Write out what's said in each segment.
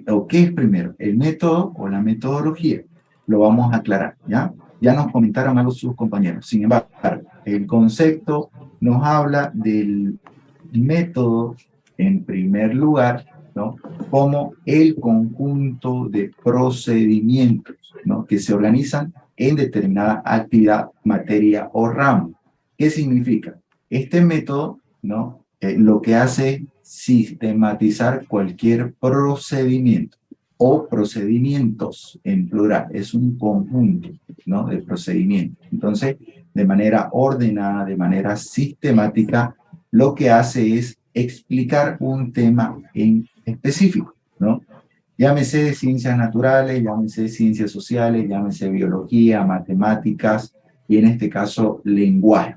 o qué es primero, el método o la metodología. Lo vamos a aclarar, ¿ya? Ya nos comentaron algo sus compañeros. Sin embargo, el concepto nos habla del método en primer lugar, ¿no? Como el conjunto de procedimientos, ¿no? Que se organizan en determinada actividad, materia o ramo. ¿Qué significa? Este método, ¿no? Lo que hace es sistematizar cualquier procedimiento o procedimientos en plural. Es un conjunto, ¿no? De procedimientos. Entonces, de manera ordenada, de manera sistemática, lo que hace es explicar un tema en específico, ¿no? Llámese de ciencias naturales, llámese de ciencias sociales, llámese biología, matemáticas y en este caso lenguaje.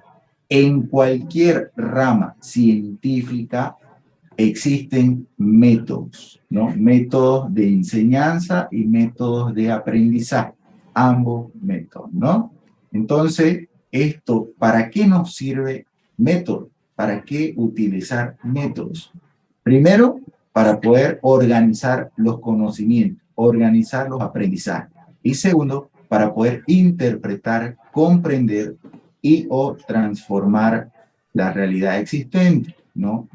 En cualquier rama científica existen métodos, ¿no? Métodos de enseñanza y métodos de aprendizaje, ambos métodos, ¿no? Entonces, esto, ¿para qué nos sirve método? ¿Para qué utilizar métodos? Primero, para poder organizar los conocimientos, organizar los aprendizajes. Y segundo, para poder interpretar, comprender y o transformar la realidad existente, ¿no?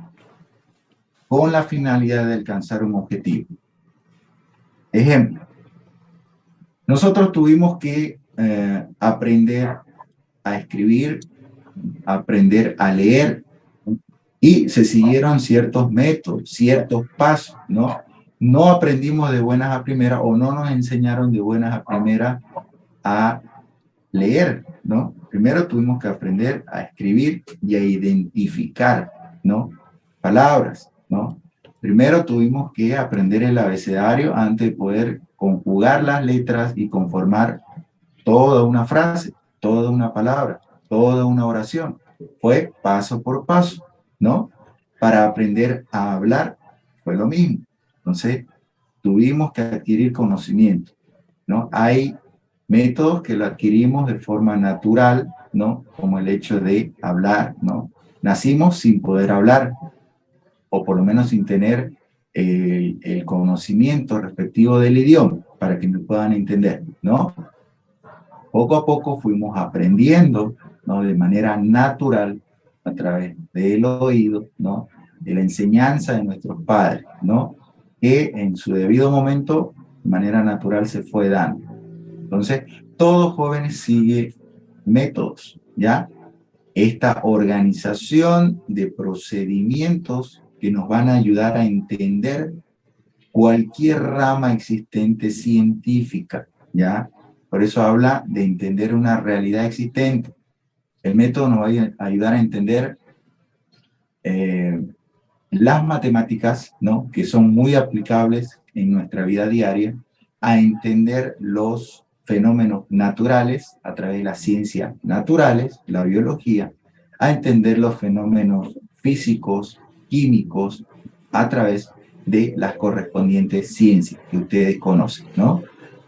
Con la finalidad de alcanzar un objetivo. Ejemplo, nosotros tuvimos que aprender a escribir, aprender a leer, y se siguieron ciertos métodos, ciertos pasos, ¿no? No aprendimos de buenas a primeras o no nos enseñaron de buenas a primeras a leer, ¿no? Primero tuvimos que aprender a escribir y a identificar, ¿no? Palabras, ¿no? Primero tuvimos que aprender el abecedario antes de poder conjugar las letras y conformar toda una frase, toda una palabra, toda una oración. Fue paso por paso, ¿no? Para aprender a hablar fue lo mismo. Entonces, tuvimos que adquirir conocimiento, ¿no? Hay métodos que lo adquirimos de forma natural, ¿no? Como el hecho de hablar, ¿no? Nacimos sin poder hablar, o por lo menos sin tener el conocimiento respectivo del idioma, para que me puedan entender, ¿no? Poco a poco fuimos aprendiendo, ¿no? De manera natural, a través del oído, ¿no? De la enseñanza de nuestros padres, ¿no? Que en su debido momento, de manera natural, se fue dando. Entonces, todo joven sigue métodos, ¿ya? Esta organización de procedimientos que nos van a ayudar a entender cualquier rama existente científica, ¿ya? Por eso habla de entender una realidad existente. El método nos va a ayudar a entender las matemáticas, ¿no? Que son muy aplicables en nuestra vida diaria, a entender los fenómenos naturales a través de las ciencias naturales, la biología, a entender los fenómenos físicos, químicos, a través de las correspondientes ciencias que ustedes conocen, ¿no?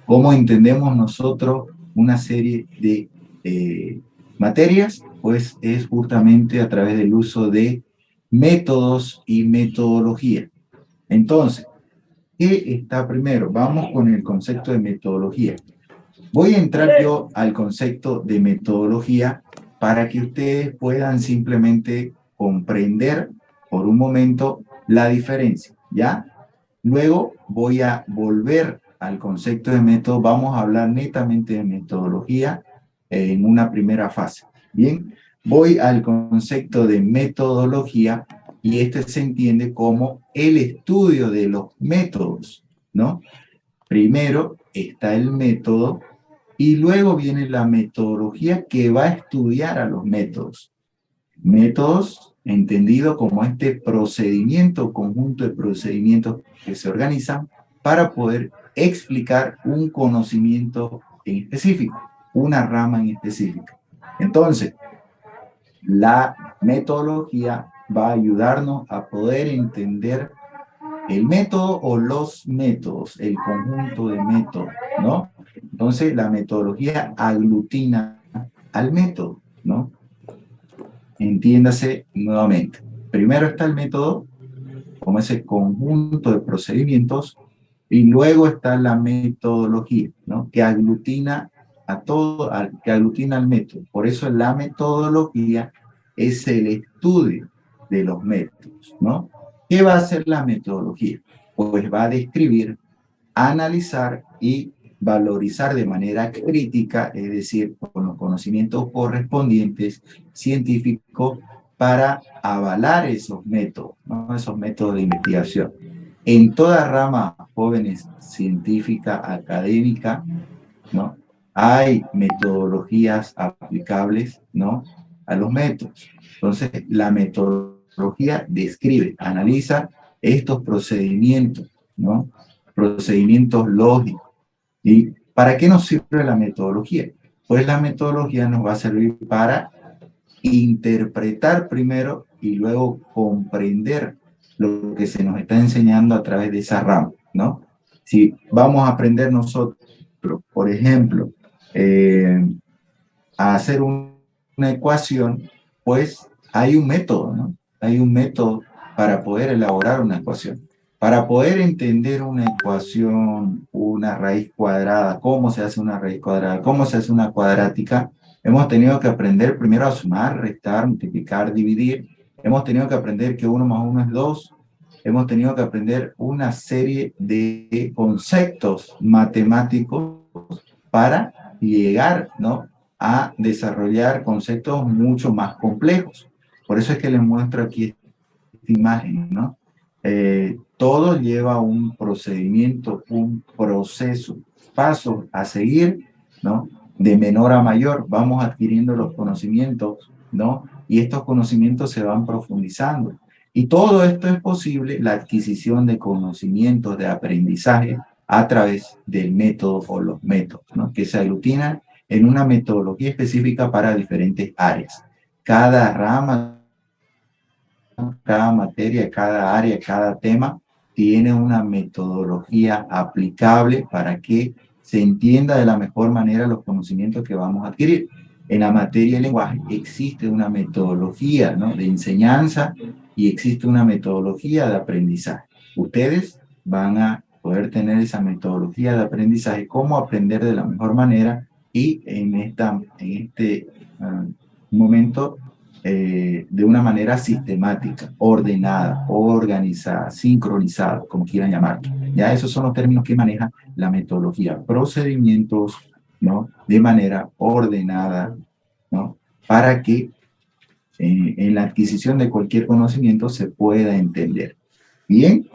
¿Cómo entendemos nosotros una serie de materias? Pues es justamente a través del uso de métodos y metodología. Entonces, ¿qué está primero? Vamos con el concepto de metodología. Voy a entrar yo al concepto de metodología para que ustedes puedan simplemente comprender por un momento la diferencia, ¿ya? Luego voy a volver al concepto de método. Vamos a hablar netamente de metodología en una primera fase. Bien, voy al concepto de metodología y este se entiende como el estudio de los métodos, ¿no? Primero está el método y luego viene la metodología que va a estudiar a los métodos. Métodos entendido como este procedimiento, conjunto de procedimientos que se organizan para poder explicar un conocimiento en específico, una rama en específica. Entonces, la metodología va a ayudarnos a poder entender el método o los métodos, el conjunto de métodos, ¿no? Entonces, la metodología aglutina al método, ¿no? Entiéndase nuevamente. Primero está el método como ese conjunto de procedimientos Y luego está la metodología, ¿no? Que aglutina a todo, que aglutina al método. Por eso la metodología es el estudio de los métodos, ¿no? ¿Qué va a hacer la metodología? Pues va a describir, analizar y valorizar de manera crítica, es decir, con los conocimientos correspondientes científicos para avalar esos métodos, ¿no? Esos métodos de investigación. En toda rama, jóvenes, científica, académica, ¿no? Hay metodologías aplicables, ¿no? A los métodos. Entonces, la metodología describe, analiza estos procedimientos, ¿no? Procedimientos lógicos. ¿Y para qué nos sirve la metodología? Pues la metodología nos va a servir para interpretar primero y luego comprender lo que se nos está enseñando a través de esa rama, ¿no? Si vamos a aprender nosotros, por ejemplo, a hacer una ecuación, pues hay un método, ¿no? Hay un método para poder elaborar una ecuación. Para poder entender una ecuación, una raíz cuadrada, cómo se hace una raíz cuadrada, cómo se hace una cuadrática, hemos tenido que aprender primero a sumar, restar, multiplicar, dividir. Hemos tenido que aprender que 1 más 1 es 2. Hemos tenido que aprender una serie de conceptos matemáticos para llegar, ¿no?, a desarrollar conceptos mucho más complejos. Por eso es que les muestro aquí esta imagen, ¿no? Todo lleva un procedimiento, un proceso, pasos a seguir, ¿no? De menor a mayor, vamos adquiriendo los conocimientos, ¿no? Y estos conocimientos se van profundizando. Y todo esto es posible, la adquisición de conocimientos, de aprendizaje, a través del método o los métodos, ¿no? Que se aglutinan en una metodología específica para diferentes áreas. Cada rama, cada materia, cada área, cada tema tiene una metodología aplicable para que se entienda de la mejor manera los conocimientos que vamos a adquirir. En la materia del lenguaje existe una metodología, ¿no?, de enseñanza y existe una metodología de aprendizaje. Ustedes van a poder tener esa metodología de aprendizaje, cómo aprender de la mejor manera y en este momento de una manera sistemática, ordenada, organizada, sincronizada, como quieran llamarlo. Ya esos son los términos que maneja la metodología, procedimientos, ¿no?, de manera ordenada, ¿no?, para que en la adquisición de cualquier conocimiento se pueda entender. Bien,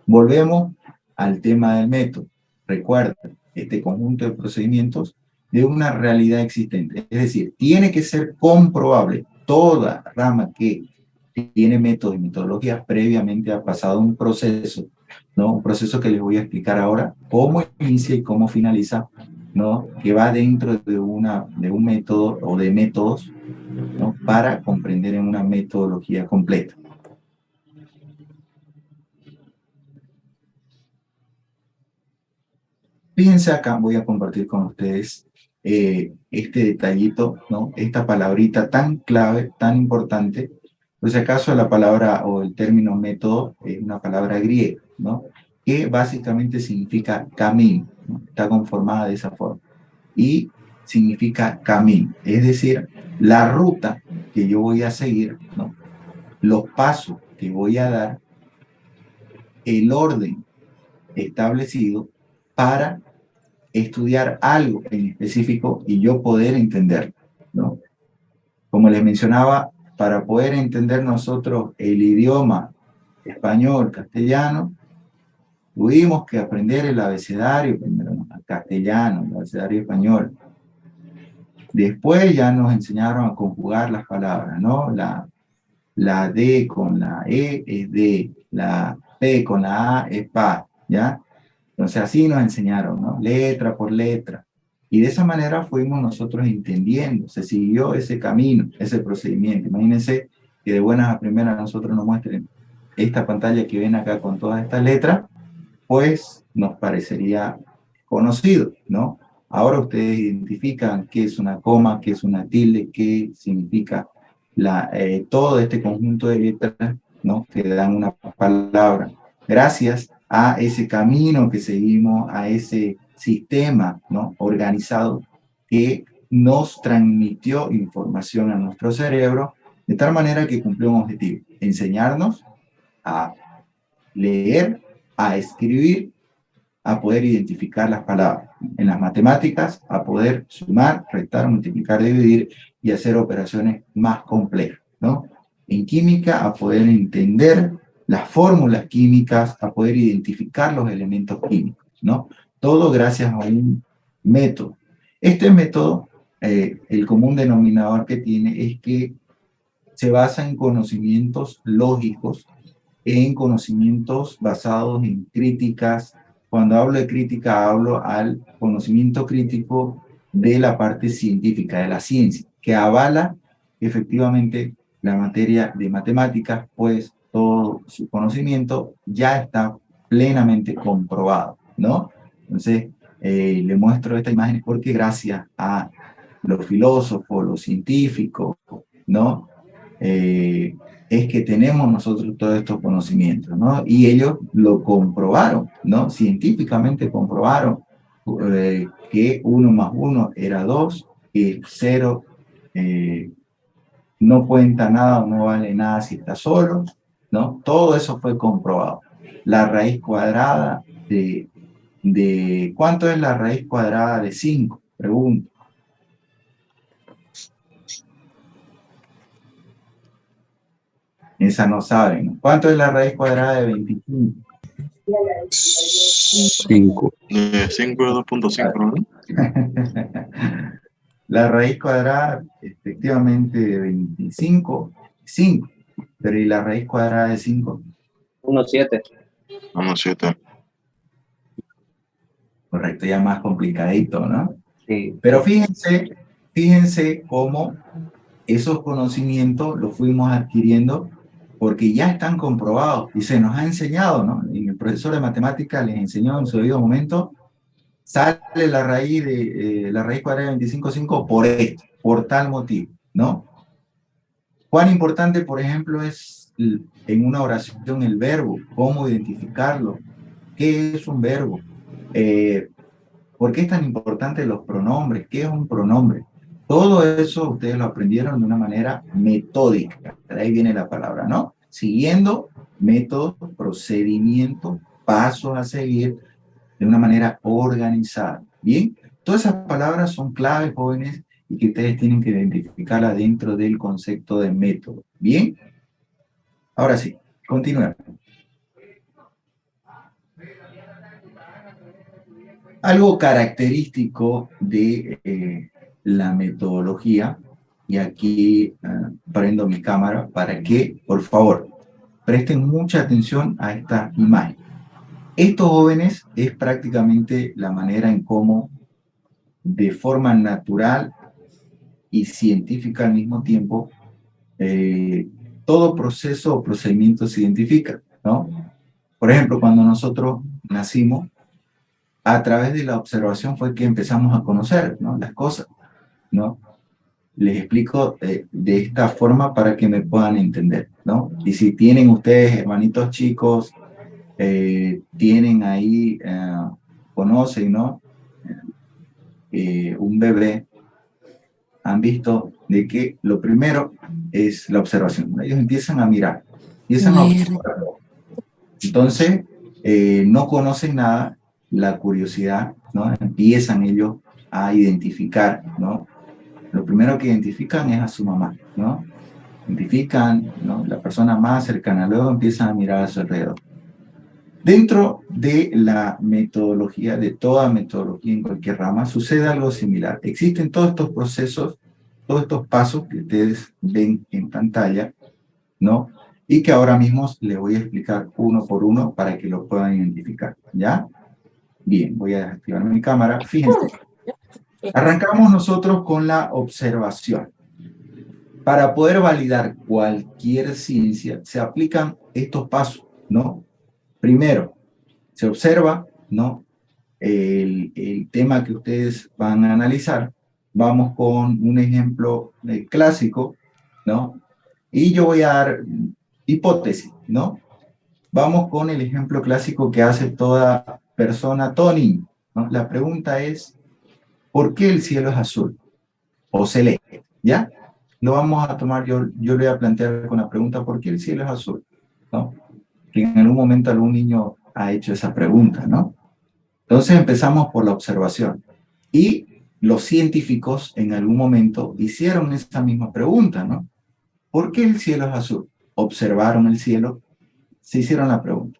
volvemos al tema del método. Recuerda, este conjunto de procedimientos de una realidad existente. Es decir, tiene que ser comprobable. Toda rama que tiene métodos y metodologías previamente ha pasado un proceso, ¿no? Un proceso que les voy a explicar ahora, cómo inicia y cómo finaliza, ¿no?, que va dentro de un método o de métodos, ¿no?, para comprender en una metodología completa. Fíjense acá, voy a compartir con ustedes este detallito, ¿no?, esta palabrita tan clave, tan importante. Por si acaso la palabra o el término método es una palabra griega, ¿no?, que básicamente significa camino, ¿no? Está conformada de esa forma. Y significa camino, es decir, la ruta que yo voy a seguir, ¿no?, los pasos que voy a dar, el orden establecido para estudiar algo en específico y yo poder entenderlo, ¿no? Como les mencionaba, para poder entender nosotros el idioma español, castellano, tuvimos que aprender el abecedario primero, ¿no?, el castellano, el abecedario español. Después ya nos enseñaron a conjugar las palabras, ¿no? La D con la E es D, la P con la A es PA, ¿ya? Entonces así nos enseñaron, ¿no?, letra por letra. Y de esa manera fuimos nosotros entendiendo, se siguió ese camino, ese procedimiento. Imagínense que de buenas a primeras nosotros nos muestren esta pantalla que ven acá con todas estas letras, pues nos parecería conocido, ¿no? Ahora ustedes identifican qué es una coma, qué es una tilde, qué significa todo este conjunto de letras, ¿no?, que dan una palabra. Gracias a ese camino que seguimos, a ese sistema, ¿no?, organizado que nos transmitió información a nuestro cerebro, de tal manera que cumplió un objetivo: enseñarnos a leer, a escribir, a poder identificar las palabras. En las matemáticas, a poder sumar, restar, multiplicar, dividir y hacer operaciones más complejas, ¿no? En química, a poder entender las fórmulas químicas, a poder identificar los elementos químicos, ¿no? Todo gracias a un método. Este método, el común denominador que tiene es que se basa en conocimientos lógicos, en conocimientos basados en críticas. Cuando hablo de crítica, hablo al conocimiento crítico de la parte científica, de la ciencia, que avala efectivamente la materia de matemáticas, pues todo su conocimiento ya está plenamente comprobado, ¿no? Entonces, le muestro esta imagen porque gracias a los filósofos, los científicos, ¿no? Es que tenemos nosotros todos estos conocimientos, ¿no? Y ellos lo comprobaron, ¿no? Científicamente comprobaron que 1 más 1 era 2, que 0 no cuenta nada o no vale nada si está solo, ¿no? Todo eso fue comprobado. La raíz cuadrada ¿cuánto es la raíz cuadrada de 5? Pregunto. Esa no saben, ¿no? ¿Cuánto es la raíz cuadrada de 25? 5. 5 es 2.5, ¿no? La raíz cuadrada, efectivamente, de 25, 5. Pero ¿y la raíz cuadrada de 5? 1,7. 1,7. Correcto, ya más complicadito, ¿no? Sí. Pero fíjense cómo esos conocimientos los fuimos adquiriendo porque ya están comprobados y se nos ha enseñado, ¿no? Y el profesor de matemáticas les enseñó en su debido momento, sale la raíz la raíz cuadrada de 25,5 por esto, por tal motivo, ¿no? ¿Cuán importante, por ejemplo, es en una oración el verbo? ¿Cómo identificarlo? ¿Qué es un verbo? ¿Por qué es tan importante los pronombres? ¿Qué es un pronombre? Todo eso ustedes lo aprendieron de una manera metódica. De ahí viene la palabra, ¿no? Siguiendo métodos, procedimientos, pasos a seguir de una manera organizada. ¿Bien? Todas esas palabras son claves, jóvenes, y que ustedes tienen que identificarla dentro del concepto de método. ¿Bien? Ahora sí, continuemos. Algo característico de la metodología, y aquí prendo mi cámara para que, por favor, presten mucha atención a esta imagen. Estos jóvenes es prácticamente la manera en cómo, de forma natural y científica al mismo tiempo, todo proceso o procedimiento se identifica, ¿no? Por ejemplo, cuando nosotros nacimos, a través de la observación fue que empezamos a conocer, ¿no?, las cosas, ¿no? Les explico de esta forma para que me puedan entender, ¿no? Y si tienen ustedes hermanitos chicos, tienen ahí, conocen, ¿no?, un bebé, han visto de que lo primero es la observación. Ellos empiezan a mirar, empiezan a observar. Entonces, no conocen nada, la curiosidad, ¿no? Empiezan ellos a identificar, ¿no? Lo primero que identifican es a su mamá, ¿no? Identifican, ¿no?, la persona más cercana, luego empiezan a mirar a su alrededor. Dentro de la metodología, de toda metodología en cualquier rama, sucede algo similar. Existen todos estos procesos, todos estos pasos que ustedes ven en pantalla, ¿no? Y que ahora mismo les voy a explicar uno por uno para que lo puedan identificar, ¿ya? Bien, voy a desactivar mi cámara. Fíjense, arrancamos nosotros con la observación. Para poder validar cualquier ciencia, se aplican estos pasos, ¿no? Primero, se observa, ¿no?, el tema que ustedes van a analizar. Vamos con un ejemplo clásico, ¿no? Y yo voy a dar hipótesis, ¿no? Vamos con el ejemplo clásico que hace toda persona, todo niño, ¿no? La pregunta es, ¿por qué el cielo es azul o celeste? ¿Ya? Lo vamos a tomar, yo lo voy a plantear con la pregunta, ¿por qué el cielo es azul? ¿No? Que en algún momento algún niño ha hecho esa pregunta, ¿no? Entonces empezamos por la observación. Y los científicos en algún momento hicieron esa misma pregunta, ¿no? ¿Por qué el cielo es azul? Observaron el cielo, se hicieron la pregunta,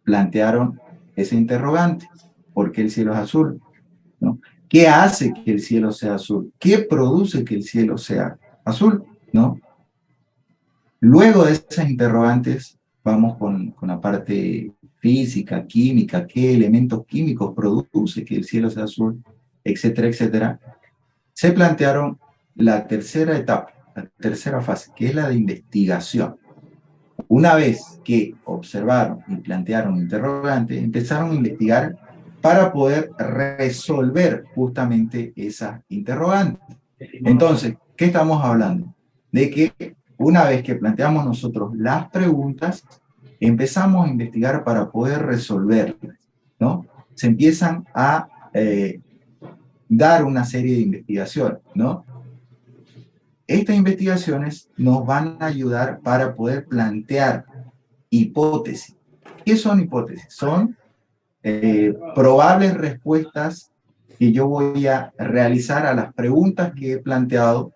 plantearon ese interrogante, ¿por qué el cielo es azul? ¿No? ¿Qué hace que el cielo sea azul? ¿Qué produce que el cielo sea azul? ¿No? Luego de esas interrogantes, vamos con la parte física, química, qué elementos químicos produce que el cielo sea azul, etcétera, etcétera. Se plantearon la tercera etapa, la tercera fase, que es la de investigación. Una vez que observaron y plantearon interrogantes, empezaron a investigar para poder resolver justamente esas interrogantes. Entonces, ¿qué estamos hablando? De que una vez que planteamos nosotros las preguntas, empezamos a investigar para poder resolverlas, ¿no? Se empiezan a dar una serie de investigaciones, ¿no? Estas investigaciones nos van a ayudar para poder plantear hipótesis. ¿Qué son hipótesis? Son probables respuestas que yo voy a realizar a las preguntas que he planteado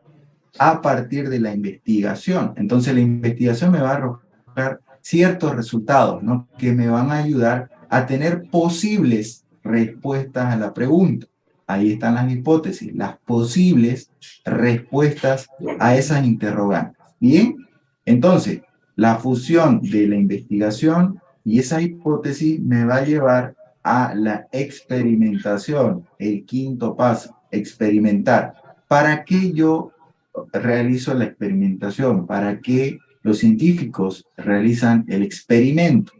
a partir de la investigación. Entonces la investigación me va a arrojar ciertos resultados, ¿no? Que me van a ayudar a tener posibles respuestas a la pregunta. Ahí están las hipótesis, las posibles respuestas a esas interrogantes. Bien, entonces la fusión de la investigación y esa hipótesis me va a llevar a la experimentación, el quinto paso, experimentar. ¿Para qué yo realizo la experimentación? ¿Para qué los científicos realizan el experimento?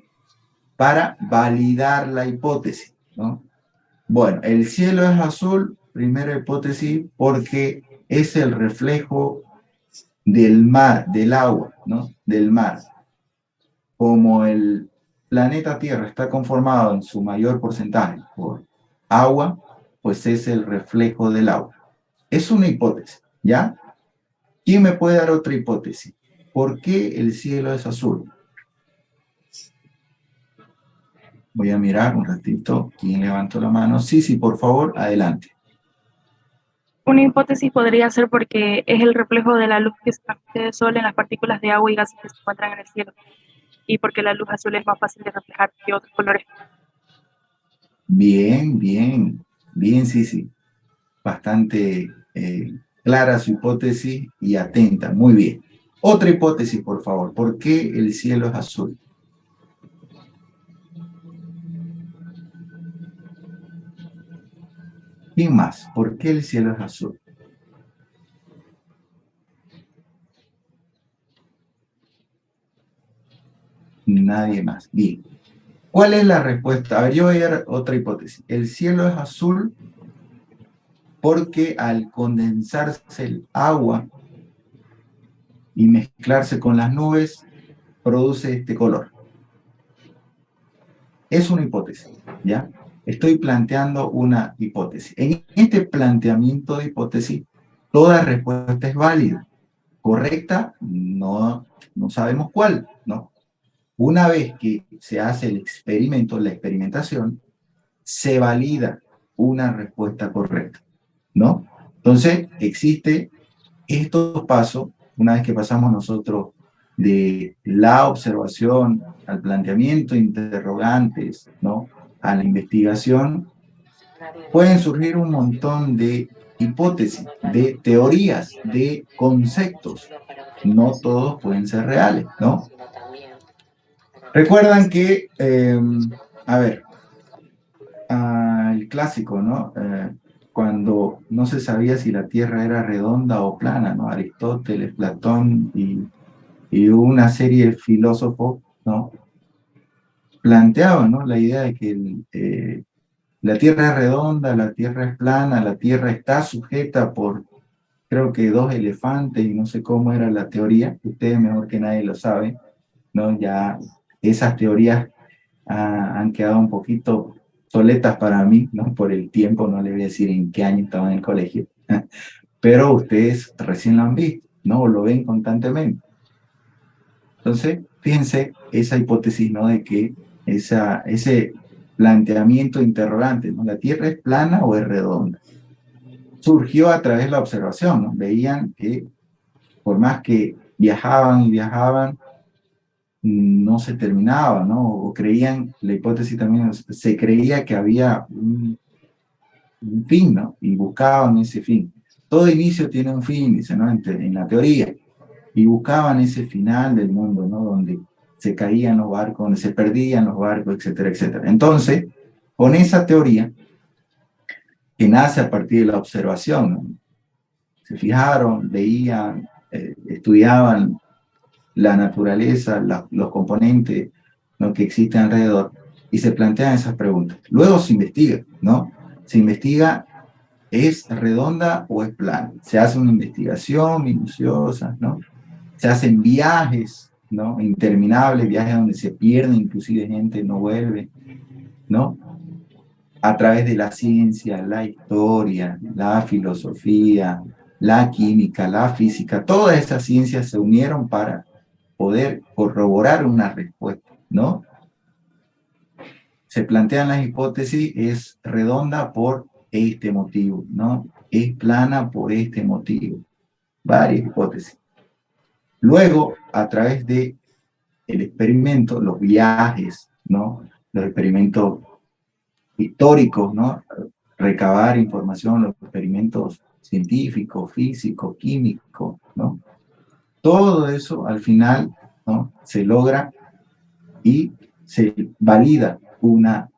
Para validar la hipótesis, ¿no? Bueno, el cielo es azul, primera hipótesis, porque es el reflejo del mar, del agua, ¿no? Del mar. Como el planeta Tierra está conformado en su mayor porcentaje por agua, pues es el reflejo del agua. Es una hipótesis, ¿ya? ¿Quién me puede dar otra hipótesis? ¿Por qué el cielo es azul? Voy a mirar un ratito. ¿Quién levantó la mano? Sí, sí, por favor, adelante. Una hipótesis podría ser porque es el reflejo de la luz que se transmite del Sol en las partículas de agua y gases que se encuentran en el cielo, y porque la luz azul es más fácil de reflejar que otros colores. Bien, bien, bien, sí, sí. Bastante clara su hipótesis y atenta. Muy bien. Otra hipótesis, por favor. ¿Por qué el cielo es azul? ¿Quién más? ¿Por qué el cielo es azul? Nadie más. Bien. ¿Cuál es la respuesta? A ver, yo voy a dar otra hipótesis. El cielo es azul porque al condensarse el agua y mezclarse con las nubes, produce este color. Es una hipótesis, ¿ya? Estoy planteando una hipótesis. En este planteamiento de hipótesis, toda respuesta es válida. Correcta, no sabemos cuál, ¿no? Una vez que se hace el experimento, la experimentación, se valida una respuesta correcta, ¿no? Entonces, existe estos pasos, una vez que pasamos nosotros de la observación al planteamiento de interrogantes, ¿no? A la investigación, pueden surgir un montón de hipótesis, de teorías, de conceptos. No todos pueden ser reales, ¿no? Recuerdan que, a ver, el clásico, ¿no? Cuando no se sabía si la Tierra era redonda o plana, ¿no? Aristóteles, Platón y una serie de filósofos, ¿no? Planteaban, ¿no? La idea de que la Tierra es redonda, la Tierra es plana, la Tierra está sujeta por, creo que dos elefantes y no sé cómo era la teoría, ustedes mejor que nadie lo saben, ¿no? Ya esas teorías han quedado un poquito soletas para mí, ¿no? Por el tiempo, no le voy a decir en qué año estaba en el colegio, pero ustedes recién lo han visto, ¿no? O lo ven constantemente. Entonces, fíjense esa hipótesis, ¿no? De que ese planteamiento interrogante, ¿no? ¿La Tierra es plana o es redonda? Surgió a través de la observación, ¿no? Veían que por más que viajaban y viajaban, no se terminaba, ¿no? O creían, la hipótesis también, se creía que había un fin, ¿no? Y buscaban ese fin. Todo inicio tiene un fin, dice, ¿no? En la teoría. Y buscaban ese final del mundo, ¿no? Donde se caían los barcos, donde se perdían los barcos, etcétera, etcétera. Entonces, con esa teoría, que nace a partir de la observación, ¿no? Se fijaron, veían, estudiaban la naturaleza, los componentes, ¿no? Que existen alrededor, y se plantean esas preguntas. Luego se investiga, ¿no? Se investiga, ¿es redonda o es plana? Se hace una investigación minuciosa, ¿no? Se hacen viajes, ¿no? Interminables, viajes donde se pierde inclusive gente, no vuelve, ¿no? A través de la ciencia, la historia, la filosofía, la química, la física, todas esas ciencias se unieron para poder corroborar una respuesta, ¿no? Se plantean las hipótesis, es redonda por este motivo, ¿no? Es plana por este motivo. Varias hipótesis. Luego, a través de el experimento, los viajes, ¿no? Los experimentos históricos, ¿no? Recabar información, los experimentos científicos, físicos, químicos, ¿no? Todo eso al final, ¿no? Se logra y se valida una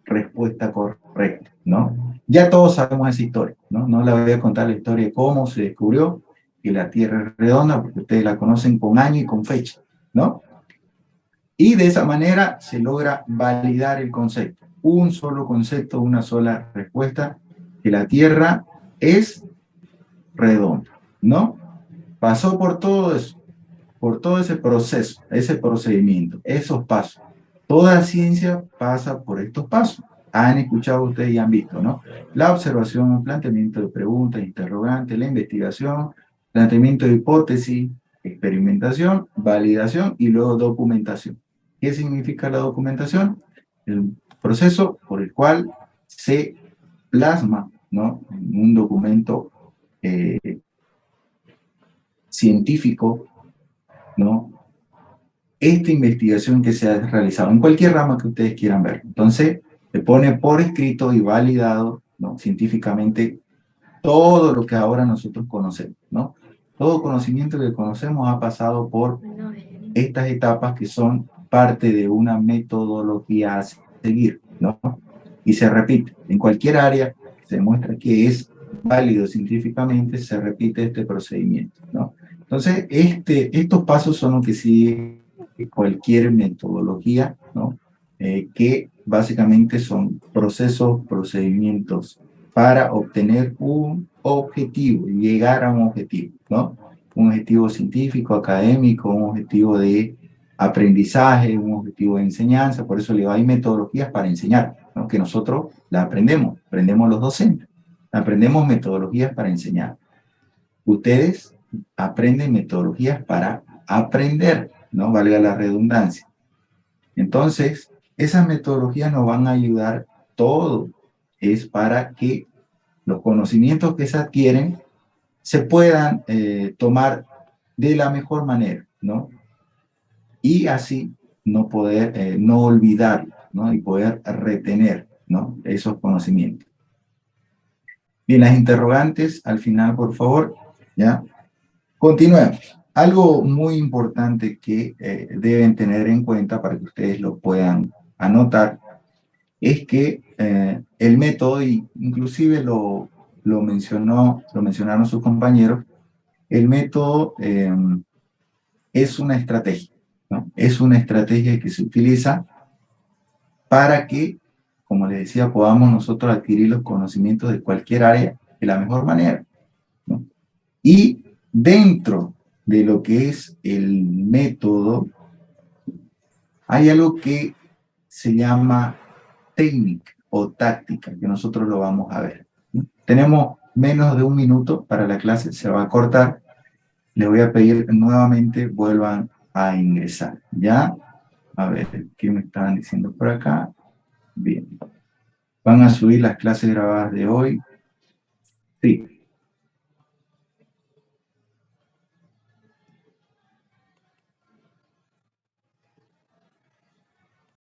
respuesta correcta, ¿no? Ya todos sabemos esa historia, ¿no? No la voy a contar la historia de cómo se descubrió que la Tierra es redonda, porque ustedes la conocen con año y con fecha, ¿no? Y de esa manera se logra validar el concepto. Un solo concepto, una sola respuesta, que la Tierra es redonda, ¿no? Pasó por todo eso, por todo ese proceso, ese procedimiento, esos pasos. Toda ciencia pasa por estos pasos. Han escuchado ustedes y han visto, ¿no? La observación, el planteamiento de preguntas, interrogantes, la investigación, planteamiento de hipótesis, experimentación, validación y luego documentación. ¿Qué significa la documentación? El proceso por el cual se plasma, ¿no? En un documento científico, ¿no? Esta investigación que se ha realizado en cualquier rama que ustedes quieran ver. Entonces, se pone por escrito y validado, ¿no? Científicamente todo lo que ahora nosotros conocemos, ¿no? Todo conocimiento que conocemos ha pasado por estas etapas que son parte de una metodología a seguir, ¿no? Y se repite. En cualquier área se demuestra que es válido científicamente, se repite este procedimiento, ¿no? Entonces, estos pasos son los que sigue cualquier metodología, ¿no? Que básicamente son procesos, procedimientos para obtener un objetivo, llegar a un objetivo, ¿no? Un objetivo científico, académico, un objetivo de aprendizaje, un objetivo de enseñanza. Por eso hay metodologías para enseñar, ¿no? Que nosotros la aprendemos los docentes, aprendemos metodologías para enseñar. Ustedes aprenden metodologías para aprender, ¿no? Valga la redundancia. Entonces, esas metodologías nos van a ayudar, todo es para que los conocimientos que se adquieren se puedan tomar de la mejor manera, ¿no? Y así no poder, no olvidar, ¿no? Y poder retener, ¿no? Esos conocimientos. Bien, las interrogantes al final, por favor, ¿ya? Continuemos. Algo muy importante que deben tener en cuenta para que ustedes lo puedan anotar es que el método, y inclusive lo mencionaron sus compañeros, el método es una estrategia, ¿no? Es una estrategia que se utiliza para que, como les decía, podamos nosotros adquirir los conocimientos de cualquier área de la mejor manera, ¿no? Y dentro de lo que es el método, Hay algo que se llama técnica o táctica, que nosotros lo vamos a ver. Tenemos menos de 1 minuto para la clase, se va a cortar. Les voy a pedir nuevamente vuelvan a ingresar, ¿ya? A ver, ¿qué me estaban diciendo por acá? Bien. ¿Van a subir las clases grabadas de hoy? Sí.